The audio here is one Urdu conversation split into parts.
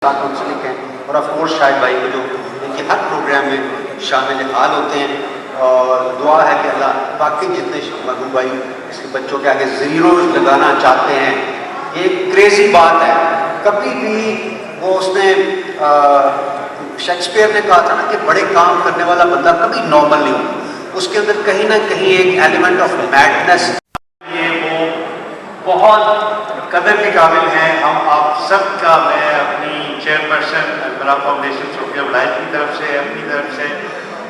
منسلک ہیں اور آف کورس شاہد بھائی کو جو ان کے ہر پروگرام میں شامل حال ہوتے ہیں، اور دعا ہے کہ اللہ باقی جتنے محبوب بھائی اس کے بچوں کے آگے زیرو لگانا چاہتے ہیں. یہ کریزی بات ہے. کبھی بھی وہ اس نے شیکسپیئر نے کہا تھا نا کہ بڑے کام کرنے والا بندہ کبھی نارمل نہیں ہوتا، اس کے اندر کہیں نہ کہیں ایک ایلیمنٹ آف میڈنس. وہ بہت قدر کے قابل ہیں. ہم آپ سب کا میں اپنی چیئرپرسن المرا فاؤنڈیشن صوفیہ ولایت کی طرف سے، اپنی طرف سے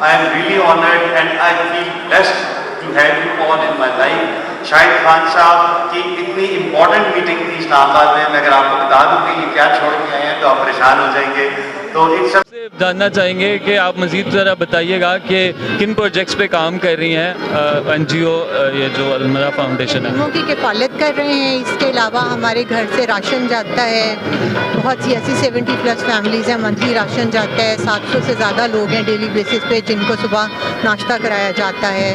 I am really honored and I feel blessed to have you all in my life. شاہد خان صاحب کی اتنی امپورٹنٹ میٹنگ تھی اسلام آباد میں اگر آپ کو بتا دوں کہ یہ کیا چھوڑ کے آئے ہیں تو آپ پریشان ہو جائیں گے. تو ان سب سے جاننا چاہیں گے کہ آپ مزید ذرا بتائیے گا کہ کن پروجیکٹس پہ کام کر رہی ہیں این جی او یہ جو المرا فاؤنڈیشن ہے. لوگوں کی کفالت کر رہے ہیں. اس کے علاوہ ہمارے گھر سے راشن جاتا ہے. بہت سی ایسی 70+ فیملیز ہیں، منتھلی راشن جاتا ہے. 700 سے زیادہ لوگ ہیں ڈیلی بیسس پہ جن کو صبح ناشتہ کرایا جاتا ہے.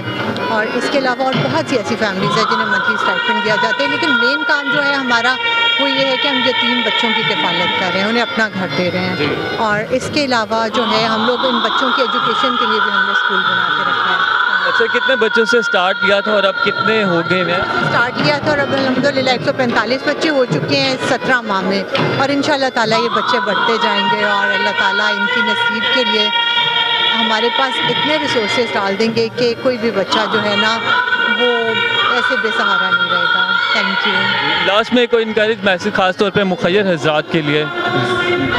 اور اس کے علاوہ اور بہت سی ایسی فیملیز ہیں جنہیں منتھلی اسٹائپنڈ دیا جاتا ہے. لیکن مین کام جو ہے ہمارا وہ یہ ہے کہ ہم یتیم بچوں کی کفالت کر رہے ہیں، انہیں اپنا گھر دے رہے ہیں. اور اس کے علاوہ جو ہے ہم لوگ ان بچوں کی ایجوکیشن کے لیے بھی ہم نے اسکول بنا کے رکھا ہے. اچھا، کتنے بچوں سے سٹارٹ کیا تھا اور اب کتنے ہو گئے ہیں؟ اسٹارٹ کیا تھا اور اب الحمدللہ 145 بچے ہو چکے ہیں 17 ماہ میں. اور ان شاء اللہ تعالیٰ یہ بچے بڑھتے جائیں گے اور اللہ تعالیٰ ان کی نصیب کے لیے ہمارے پاس اتنے ریسورسز ڈال دیں گے کہ کوئی بھی بچہ جو ہے نا وہ ایسے بے سہارا نہیں رہے گا. Thank you. لاسٹ میں کوئی انکریج میسج خاص طور پہ مخیر حضرات کے لیے؟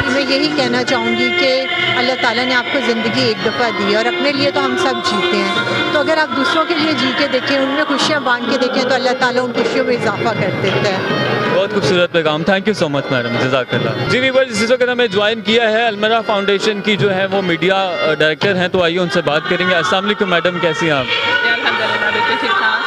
میں یہی کہنا چاہوں گی کہ اللہ تعالیٰ نے آپ کو زندگی ایک دفعہ دی ہے اور اپنے لیے تو ہم سب جیتے ہیں. تو اگر آپ دوسروں کے لیے جی کے دیکھیں، ان میں خوشیاں بانٹ کے دیکھیں تو اللہ تعالیٰ ان خوشیوں میں اضافہ کر دیتا ہے. بہت خوبصورت پیغام. Thank you so much madam, جزاک اللہ. جی ویورز، اس وقت ہمیں جوائن کیا ہے المرا فاؤنڈیشن کی جو ہے وہ میڈیا ڈائریکٹر ہیں، تو آئیے ان سے بات کریں گے. السلام علیکم میڈم، کیسی ہیں آپ؟ الحمدللہ بالکل ٹھیک ٹھاک.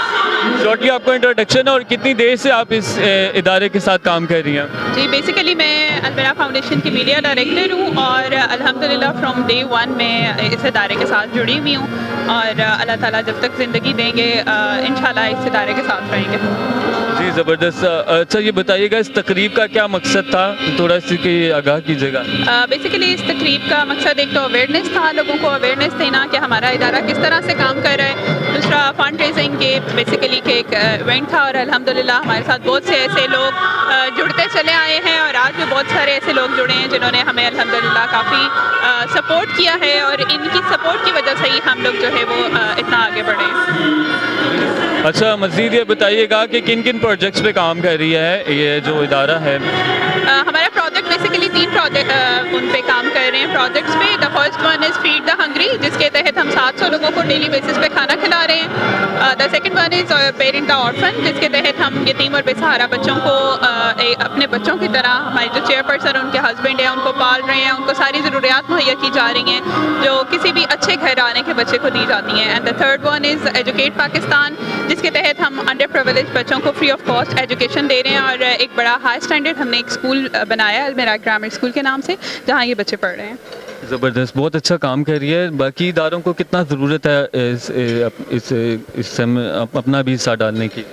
شارٹلی آپ کو انٹروڈکشن ہے اور کتنی دیر سے آپ اس ادارے کے ساتھ کام کر رہی ہیں؟ جی بیسیکلی میں المرا فاؤنڈیشن کی میڈیا ڈائریکٹر ہوں اور الحمدللہ فرام ڈے 1 میں اس ادارے کے ساتھ جڑی ہوئی ہوں اور اللہ تعالیٰ جب تک زندگی دیں گے انشاءاللہ اس ادارے کے ساتھ رہیں گے. جی زبردست. اچھا یہ بتائیے گا اس تقریب کا کیا مقصد تھا، تھوڑا سی کہ آگاہ کیجیے گا. بیسیکلی اس تقریب کا مقصد ایک تو اویئرنیس تھا، لوگوں کو اویئرنیس دینا کہ ہمارا ادارہ کس طرح سے کام کر رہا ہے. دوسرا فنڈ ریزنگ کے بیسیکلی کہ ایک ایونٹ تھا اور الحمدللہ ہمارے ساتھ بہت سے ایسے لوگ جڑتے چلے آئے ہیں اور آج بھی بہت سارے ایسے لوگ جڑے ہیں جنہوں نے ہمیں الحمدللہ کافی سپورٹ کیا ہے اور ان کی سپورٹ کی وجہ سے ہی ہم لوگ جو ہے وہ اتنا آگے بڑھے ہیں. اچھا مزید یہ بتائیے گا کہ کن کن پروجیکٹس پہ کام کر رہی ہے یہ جو ادارہ ہے؟ ہمارا پروجیکٹ بیسیکلی 3 پروجیکٹ ان پہ کام کر رہے ہیں پروجیکٹس پہ. The first one is feed the hungry, جس کے تحت ہم 700 لوگوں کو ڈیلی بیسس پہ کھانا کھلا رہے ہیں. The second one is parent the orphan, جس کے تحت ہم یتیم اور بے سہارا بچوں کو اپنے بچوں کی طرح ہمارے جو چیئرپرسن ان کے ہسبینڈ ہیں ان کو پال رہے ہیں، ان کو ساری ضروریات مہیا کی جا رہی ہیں جو کسی بھی اچھے گھر آنے کے بچے کو دی جاتی ہیں. And the third one is educate Pakistan, جس کے تحت ہم انڈر پریویلیج بچوں کو فری آف کاسٹ ایجوکیشن دے رہے ہیں اور ایک بڑا ہائی اسٹینڈرڈ ہم نے ایک اسکول بنایا ہے المیرا گرامر اسکول کے نام سے جہاں یہ بچے پڑھ رہے ہیں. زبردست، بہت اچھا کام کر رہی ہے. باقی اداروں کو کتنا ضرورت ہے اس میں اپنا بھی حصہ ڈالنے کی؟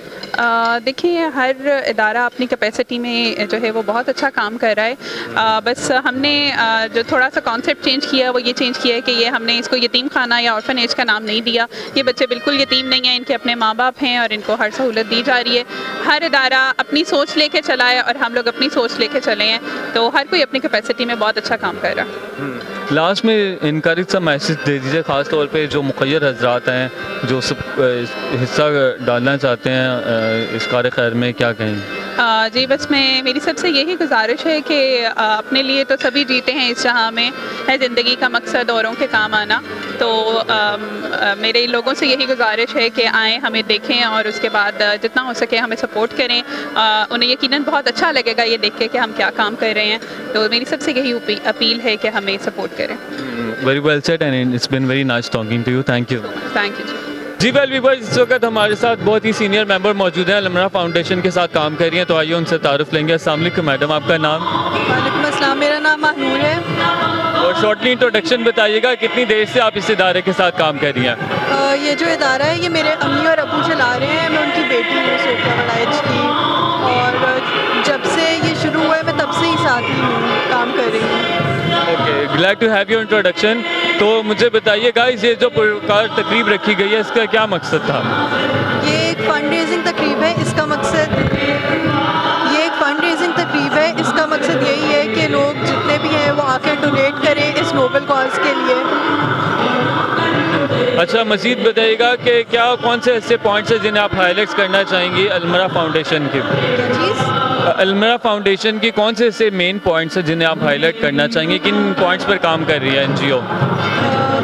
دیکھیے ہر ادارہ اپنی کیپیسٹی میں جو ہے وہ بہت اچھا کام کر رہا ہے. بس ہم نے جو تھوڑا سا کانسیپٹ چینج کیا وہ یہ چینج کیا ہے کہ یہ ہم نے اس کو یتیم خانہ یا آرفن ایج کا نام نہیں دیا. یہ بچے بالکل یتیم نہیں ہیں، ان کے اپنے ماں باپ ہیں اور ان کو ہر سہولت دی جا رہی ہے. ہر ادارہ اپنی سوچ لے کے چلا ہے اور ہم لوگ اپنی سوچ لے کے چلے ہیں، تو ہر کوئی اپنی کیپیسٹی میں بہت اچھا کام کر رہا ہے. لاسٹ میں انکریج سا میسج دے دیجیے خاص طور پہ جو مخیر حضرات ہیں جو سب حصہ ڈالنا چاہتے ہیں اس کار خیر میں، کیا کہیں؟ جی بس میری سب سے یہی گزارش ہے کہ اپنے لیے تو سبھی جیتے ہیں اس جہاں میں، ہے زندگی کا مقصد اوروں کے کام آنا. تو میرے لوگوں سے یہی گزارش ہے کہ آئیں ہمیں دیکھیں اور اس کے بعد جتنا ہو سکے ہمیں سپورٹ کریں. انہیں یقیناً بہت اچھا لگے گا یہ دیکھ کے کہ ہم کیا کام کر رہے ہیں. تو میری سب سے یہی اپیل ہے کہ ہمیں سپورٹ کریں. Very well said and it's been very nice talking to you. Thank you. Thank you. جی ویل ویورز، اس وقت ہمارے ساتھ بہت ہی سینئر ممبر موجود ہیں، المرا فاؤنڈیشن کے ساتھ کام کر رہی ہیں، تو آئیے ان سے تعارف لیں گے. السلام علیکم میڈم، آپ کا نام؟ وعلیکم السلام، میرا نام مہنور ہے. اور شارٹلی انٹروڈکشن بتائیے گا کتنی دیر سے آپ اس ادارے کے ساتھ کام کر رہی ہیں؟ یہ جو ادارہ ہے یہ میرے امی اور ابو چلا رہے ہیں. میں ان کی بیٹی ہوں صوفیہ ولایت کی، اور جب سے یہ شروع ہوا ہے میں تب سے ہی ساتھ ہی ہوں، کام کر رہی ہوں. glad to have your introduction. تو مجھے بتائیے گائز یہ جو پرکار تقریب رکھی گئی ہے اس کا کیا مقصد تھا؟ یہ ایک فنڈ ریزنگ تقریب ہے. اس کا مقصد یہی ہے کہ لوگ جتنے بھی ہیں وہ آ کے ڈونیٹ کریں اس نوبل کاز کے لیے. اچھا مزید بتائیے گا کہ کیا کون سے ایسے پوائنٹس ہیں جنہیں آپ ہائی لائٹس کرنا چاہیں گی المرا فاؤنڈیشن کی؟ کیا چیز؟ المرا فاؤنڈیشن کی کون سے ایسے مین پوائنٹس ہیں جنہیں آپ ہائی لائٹ کرنا چاہیں گے؟ کن پوائنٹس پر کام کر رہی ہے این جی او؟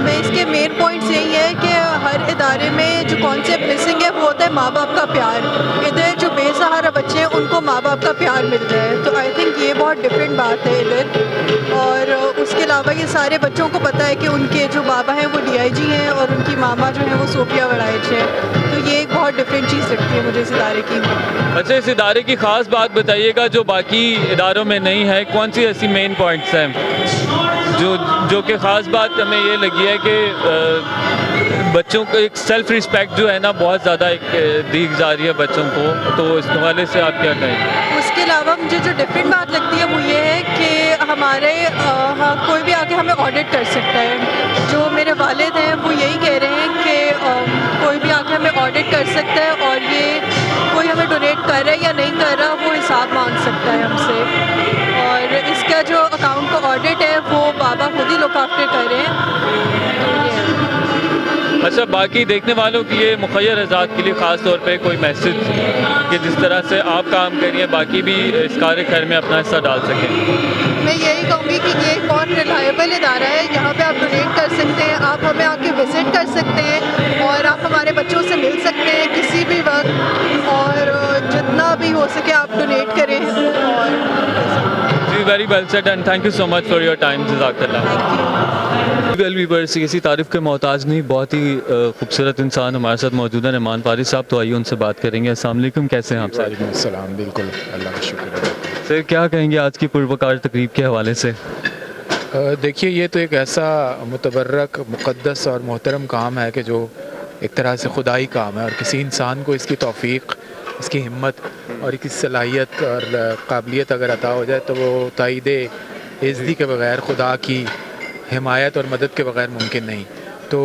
میں اس کے مین پوائنٹس یہی ہے کہ ہر ادارے میں جو کانسیپٹ مسنگ ہے وہ ہوتا ہے ماں باپ کا پیار. ادھر جو بے سہارا بچے ہیں ان کو ماں باپ کا پیار ملتا ہے, تو آئی تھنک یہ بہت ڈفرینٹ بات ہے ادھر. اور اس کے علاوہ یہ سارے بچوں کو پتہ ہے کہ ان کے جو بابا ہیں وہ ڈی آئی جی ہیں اور ان کی ماما جو ہیں وہ صوفیہ وڑائچ ہے, تو یہ ایک بہت ڈفرینٹ چیز لگتی ہے مجھے اس ادارے کی. اچھا اس ادارے کی خاص بات بتائیے گا جو باقی اداروں میں نہیں ہے, کون سی ایسی مین پوائنٹس ہیں جو کہ خاص بات ہمیں یہ لگی ہے کہ بچوں کو ایک سیلف رسپیکٹ جو ہے نا بہت زیادہ ایک دی جا رہی ہے بچوں کو, تو اس حوالے سے آپ کیا کہیں؟ اس کے علاوہ مجھے جو ڈفرینٹ بات لگتی ہے وہ یہ ہے کہ ہمارے کوئی بھی آ کے ہمیں آڈٹ کر سکتا ہے. جو میرے والد ہیں وہ یہی کہہ رہے ہیں کہ کوئی بھی آ کے ہمیں آڈٹ کر سکتا ہے اور یہ کوئی ہمیں ڈونیٹ کر رہا ہے یا نہیں کر رہا وہ حساب مانگ سکتا ہے ہم سے. اور اس کا جو اکاؤنٹ کا آڈٹ ہے وہ بابا خود ہی لک آفٹر کر رہے ہیں. اچھا باقی دیکھنے والوں کی یہ مخیر ذات کے لیے خاص طور پہ کوئی میسج کہ جس طرح سے آپ کام کر رہی ہیں باقی بھی اس کار خیر میں اپنا حصہ ڈال سکیں؟ میں یہی کہوں گی کہ یہ ایک بہت ریلائبل ادارہ ہے. یہاں پہ آپ ڈونیٹ کر سکتے ہیں, آپ ہمیں آ کے وزٹ کر سکتے ہیں اور آپ ہمارے بچوں سے مل سکتے ہیں کسی بھی وقت, اور جتنا بھی ہو سکے آپ ڈونیٹ کریں. جی very well said and thank you so much for your time. جزاک اللہ. ویل ویورز کسی تعریف کے محتاج نہیں, بہت ہی خوبصورت انسان ہمارے ساتھ موجود ہیں, نعمان فارس صاحب, تو آئیے ان سے بات کریں گے. السلام علیکم, کیسے ہیں آپ؟ وعلیکم السلام, بالکل اللہ کا شکر ہے. سر کیا کہیں گے آج کی پروقار تقریب کے حوالے سے؟ دیکھیے یہ تو ایک ایسا متبرک مقدس اور محترم کام ہے کہ جو ایک طرح سے خدائی کام ہے, اور کسی انسان کو اس کی توفیق, اس کی ہمت اور اس کی صلاحیت اور قابلیت اگر عطا ہو جائے تو وہ تائید عزتی کے بغیر, خدا کی حمایت اور مدد کے بغیر ممکن نہیں. تو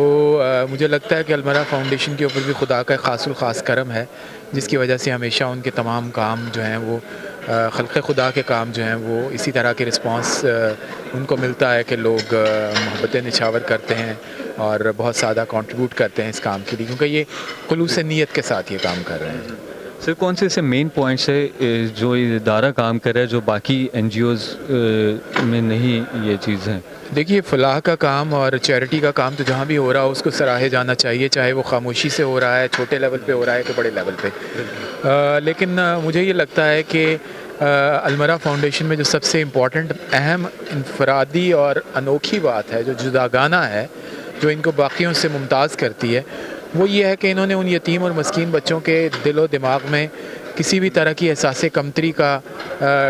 مجھے لگتا ہے کہ المرا فاؤنڈیشن کے اوپر بھی خدا کا خاص الخاص کرم ہے, جس کی وجہ سے ہمیشہ ان کے تمام کام جو ہیں وہ خلق خدا کے کام جو ہیں وہ اسی طرح کے رسپانس ان کو ملتا ہے کہ لوگ محبت نچھاور کرتے ہیں اور بہت زیادہ کنٹریبیوٹ کرتے ہیں اس کام کے لیے, کیونکہ یہ خلوص نیت کے ساتھ یہ کام کر رہے ہیں. سر کون سے ایسے مین پوائنٹس ہے جو یہ ادارہ کام کر رہا ہے جو باقی این جی اوز میں نہیں یہ چیز ہیں؟ دیکھیے فلاح کا کام اور چیریٹی کا کام تو جہاں بھی ہو رہا ہو اس کو سراہے جانا چاہیے, چاہے وہ خاموشی سے ہو رہا ہے, چھوٹے لیول پہ ہو رہا ہے کہ بڑے لیول پہ. لیکن مجھے یہ لگتا ہے کہ المرا فاؤنڈیشن میں جو سب سے امپورٹنٹ, اہم, انفرادی اور انوکھی بات ہے, جو جداگانہ ہے, جو ان کو باقیوں سے ممتاز کرتی ہے, وہ یہ ہے کہ انہوں نے ان یتیم اور مسکین بچوں کے دل و دماغ میں کسی بھی طرح کی احساس کمتری کا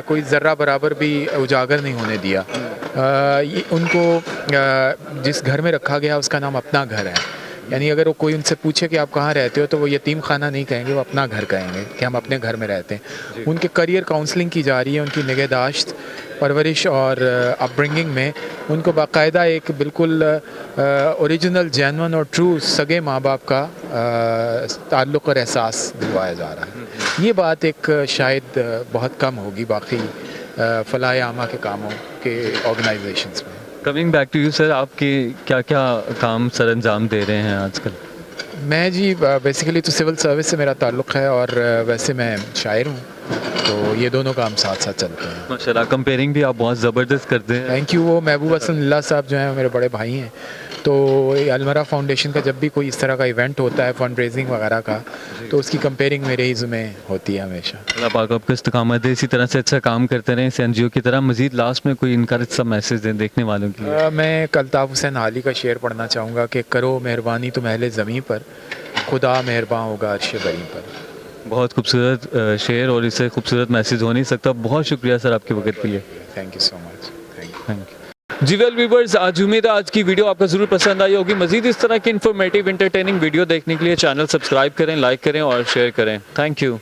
کوئی ذرہ برابر بھی اجاگر نہیں ہونے دیا. ان کو جس گھر میں رکھا گیا اس کا نام اپنا گھر ہے. یعنی اگر وہ کوئی ان سے پوچھے کہ آپ کہاں رہتے ہو تو وہ یتیم خانہ نہیں کہیں گے, وہ اپنا گھر کہیں گے کہ ہم اپنے گھر میں رہتے ہیں. ان کے کریئر کاؤنسلنگ کی جا رہی ہے, ان کی نگہداشت, پرورش اور اپ برنگنگ میں ان کو باقاعدہ ایک بالکل اوریجنل, جینون اور ٹرو سگے ماں باپ کا تعلق اور احساس دلوایا جا رہا ہے. یہ بات ایک شاید بہت کم ہوگی باقی فلاح عامہ کے کاموں کے آرگنائزیشنز میں. Coming back to you sir, آپ کے کیا کیا کام سر انجام دے رہے ہیں آج کل؟ میں جی بیسیکلی تو سول سروس سے میرا تعلق ہے اور ویسے میں شاعر ہوں, تو یہ دونوں کام ساتھ ساتھ چلتے ہیں. ماشاء اللہ, کمپیئرنگ بھی آپ بہت زبردست کرتے ہیں. Thank you. وہ محبوب حسن اللہ صاحب جو ہیں میرے بڑے بھائی ہیں, تو المرا فاؤنڈیشن کا جب بھی کوئی اس طرح کا ایونٹ ہوتا ہے فنڈ ریزنگ وغیرہ کا, تو اس کی کمپیئرنگ میرے ہی ذمہ ہوتی ہے ہمیشہ. اللہ پاک آپ کو استقامت دے, اسی طرح سے اچھا کام کرتے رہیں اس این جی او کی طرح. مزید لاسٹ میں کوئی انکریج سا میسج دیں دیکھنے والوں کے لیے؟ میں الطاف حسین حالی کا شعر پڑھنا چاہوں گا کہ کرو مہربانی تم اہل زمیں پر, خدا مہرباں ہوگا عرش بری پر. بہت خوبصورت شعر, اور اس سے خوبصورت میسج ہو نہیں سکتا. بہت شکریہ سر آپ کے وقت کے لیے. Thank you so much. Thank you. جی ویل ویورز, آج امید ہے آج کی ویڈیو آپ کو ضرور پسند آئی ہوگی. مزید اس طرح کی انفارمیٹیو انٹرٹیننگ ویڈیو دیکھنے کے لیے چینل سبسکرائب کریں, لائک کریں اور شیئر کریں. Thank you.